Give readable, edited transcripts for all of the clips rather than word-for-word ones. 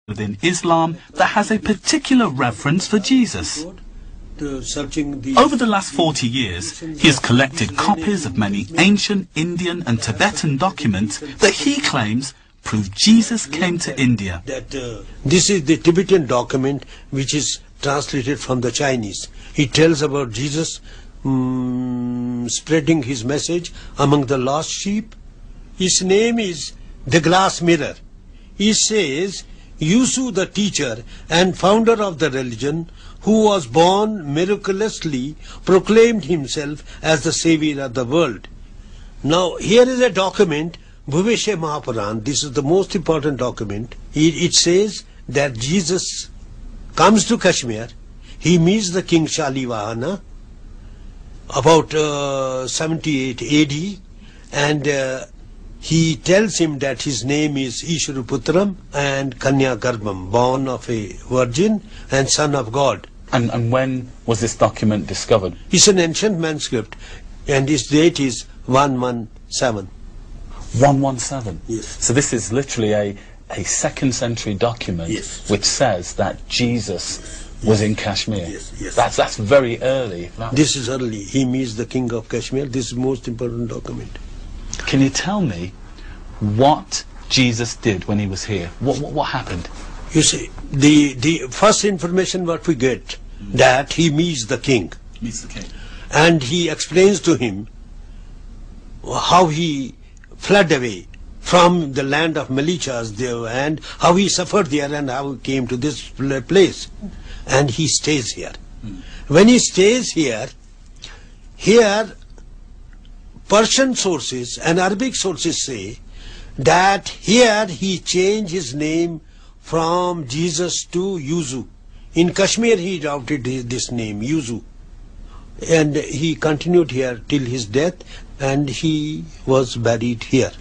within Islam that has a particular reference for Jesus. Over the last 40 years, he has collected copies of many ancient Indian and Tibetan documents that he claims prove Jesus came to India. This is the Tibetan document which is translated from the Chinese. It tells about Jesus spreading his message among the lost sheep. His name is the glass mirror. He says, Yusu, the teacher and founder of the religion, who was born miraculously, proclaimed himself as the savior of the world. Now, here is a document, Bhuveshe Mahapuran. This is the most important document. It says that Jesus comes to Kashmir. He meets the King Shalivahana about 78 AD, and he tells him that his name is Ishwaraputram and Kanya Garbham, born of a virgin and son of God. And when was this document discovered? It's an ancient manuscript, and its date is 117. 117? Yes. So this is literally a 2nd century document, yes, which says that Jesus was in Kashmir. Yes, yes. That's very early. This is early. He meets the king of Kashmir. This is the most important document. Can you tell me what Jesus did when he was here? What happened? You see, the first information what we get, that he meets the king. Meets the king. And he explains to him how he fled away from the land of Malichas there, and how he suffered there, and how he came to this place. And he stays here. When he stays here, Persian sources and Arabic sources say that here he changed his name from Jesus to Yuzu. In Kashmir he adopted this name, Yuzu. And he continued here till his death, and he was buried here.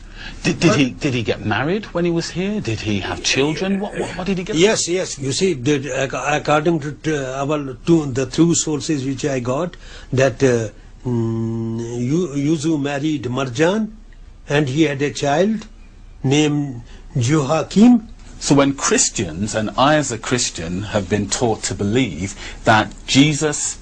Did he get married when he was here? Did he have children? What did he get? Yes. You see, according to the two sources which I got, that Yuzu married Marjan, and he had a child named Joachim. So when Christians, and I as a Christian, have been taught to believe that Jesus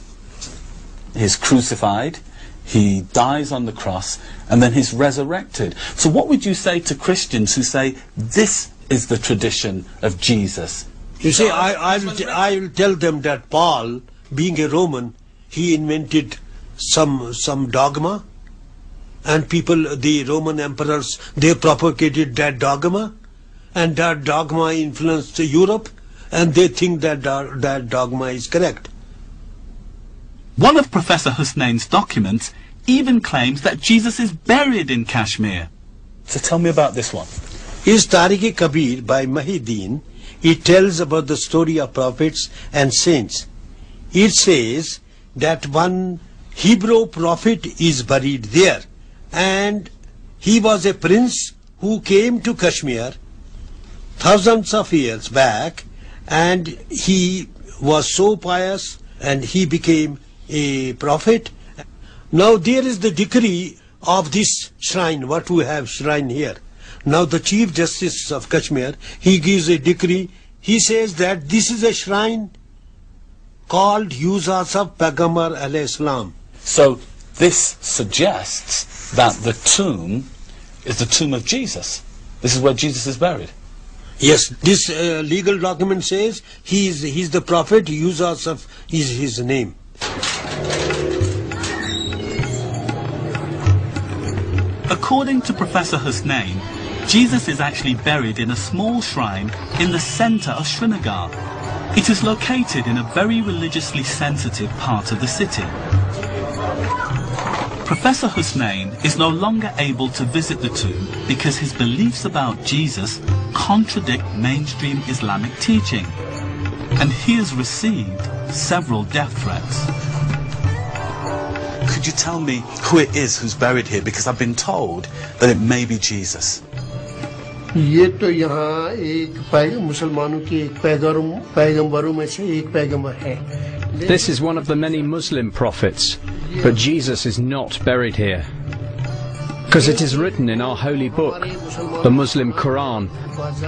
is crucified, he dies on the cross, and then he's resurrected. So what would you say to Christians who say this is the tradition of Jesus? You see, I will tell them that Paul, being a Roman, he invented some dogma, and the Roman emperors, they propagated that dogma, and that dogma influenced Europe, and they think that that dogma is correct. One of Professor Hussain's documents even claims that Jesus is buried in Kashmir. So tell me about this one. Is Tariq-e-Kabir by Mahideen. It tells about the story of prophets and saints. It says that one Hebrew prophet is buried there, and he was a prince who came to Kashmir thousands of years back, and he was so pious, and he became a prophet. Now there is the decree of this shrine, what we have shrine here. Now the Chief Justice of Kashmir, he gives a decree. He says that this is a shrine called Yusuf Pagambar alayhi salam. So this suggests that the tomb is the tomb of Jesus. This is where Jesus is buried. Yes, this legal document says he's the prophet. Yusuf is his name. According to Professor Hussain, Jesus is actually buried in a small shrine in the center of Srinagar. It is located in a very religiously sensitive part of the city. Professor Hussain is no longer able to visit the tomb because his beliefs about Jesus contradict mainstream Islamic teaching, and he has received several death threats. Could you tell me who it is who's buried here? Because I've been told that it may be Jesus. ये तो यहाँ एक मुसलमानों की एक पैगंबरों में से एक पैगंबर है. This is one of the many Muslim prophets, but Jesus is not buried here. Because it is written in our holy book, the Muslim Quran,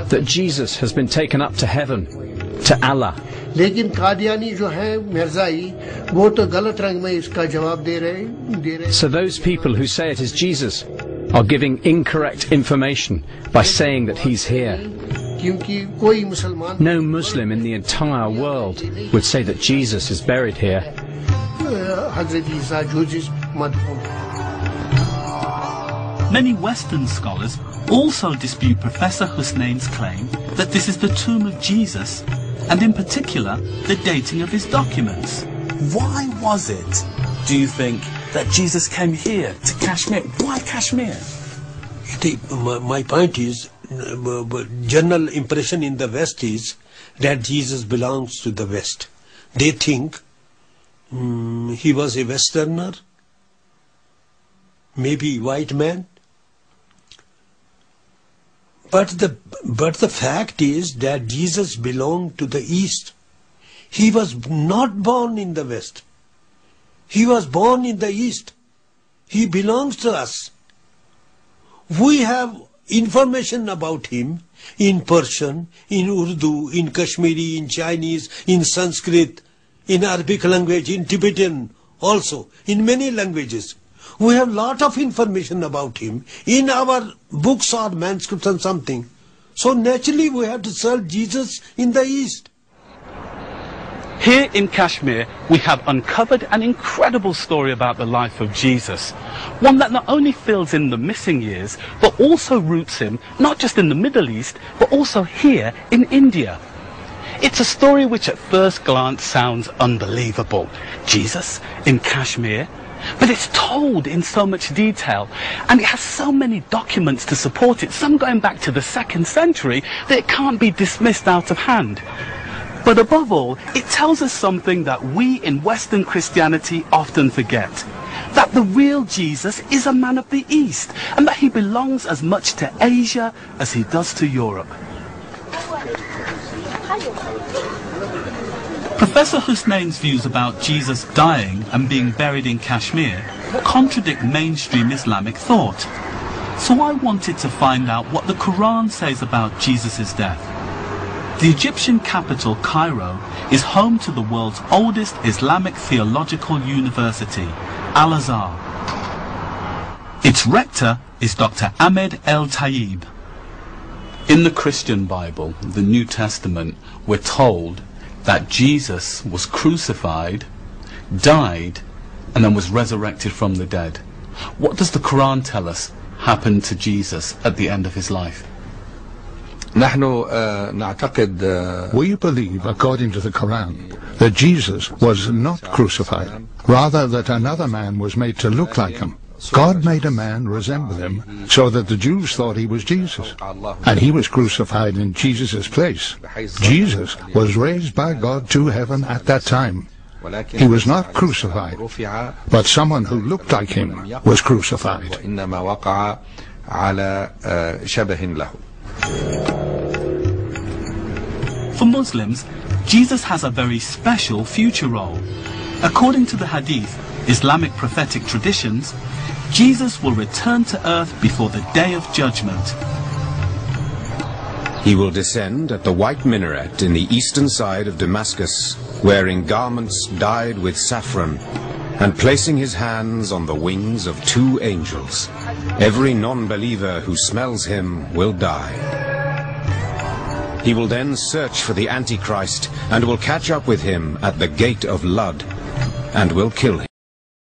that Jesus has been taken up to heaven, to Allah. लेकिन कादियानी जो है मिर्जाई वो तो गलत रंग में इसका जवाब दे रहे So those people who say it is Jesus are giving incorrect information by saying that he's here. क्योंकि कोई मुसलमान No Muslim in the entire world would say that Jesus is buried here. Hazrat Isa जूजिस मदफून. Many Western scholars also dispute Professor Hussain's claim that this is the tomb of Jesus, and in particular, the dating of his documents. Why was it, do you think, that Jesus came here to Kashmir? Why Kashmir? My point is, general impression in the West is that Jesus belongs to the West. They think he was a Westerner, maybe white man. But the fact is that Jesus belonged to the East. He was not born in the West. He was born in the East. He belongs to us. We have information about him in Persian, in Urdu, in Kashmiri, in Chinese, in Sanskrit, in Arabic language, in Tibetan also, in many languages. We have lot of information about him in our books or manuscripts and something. So naturally we have to search Jesus in the East. Here in Kashmir, we have uncovered an incredible story about the life of Jesus. One that not only fills in the missing years, but also roots him not just in the Middle East, but also here in India. It's a story which at first glance sounds unbelievable. Jesus in Kashmir? But it's told in so much detail, and it has so many documents to support it, some going back to the 2nd century, that it can't be dismissed out of hand. But above all, it tells us something that we in Western Christianity often forget. That the real Jesus is a man of the East, and that he belongs as much to Asia as he does to Europe. Professor Hussain's views about Jesus dying and being buried in Kashmir contradict mainstream Islamic thought. So I wanted to find out what the Quran says about Jesus' death. The Egyptian capital, Cairo, is home to the world's oldest Islamic theological university, Al-Azhar. Its rector is Dr. Ahmed El-Tayyib. In the Christian Bible, the New Testament, we're told that Jesus was crucified, died, and then was resurrected from the dead. What does the Quran tell us happened to Jesus at the end of his life? We believe, according to the Quran, that Jesus was not crucified, rather that another man was made to look like him. God made a man resemble him so that the Jews thought he was Jesus, and he was crucified in Jesus' place. Jesus was raised by God to heaven at that time. He was not crucified, but someone who looked like him was crucified. For Muslims, Jesus has a very special future role. According to the Hadith, Islamic prophetic traditions, Jesus will return to earth before the Day of Judgment. He will descend at the white minaret in the eastern side of Damascus, wearing garments dyed with saffron, and placing his hands on the wings of 2 angels. Every non-believer who smells him will die. He will then search for the Antichrist and will catch up with him at the gate of Lud and will kill him.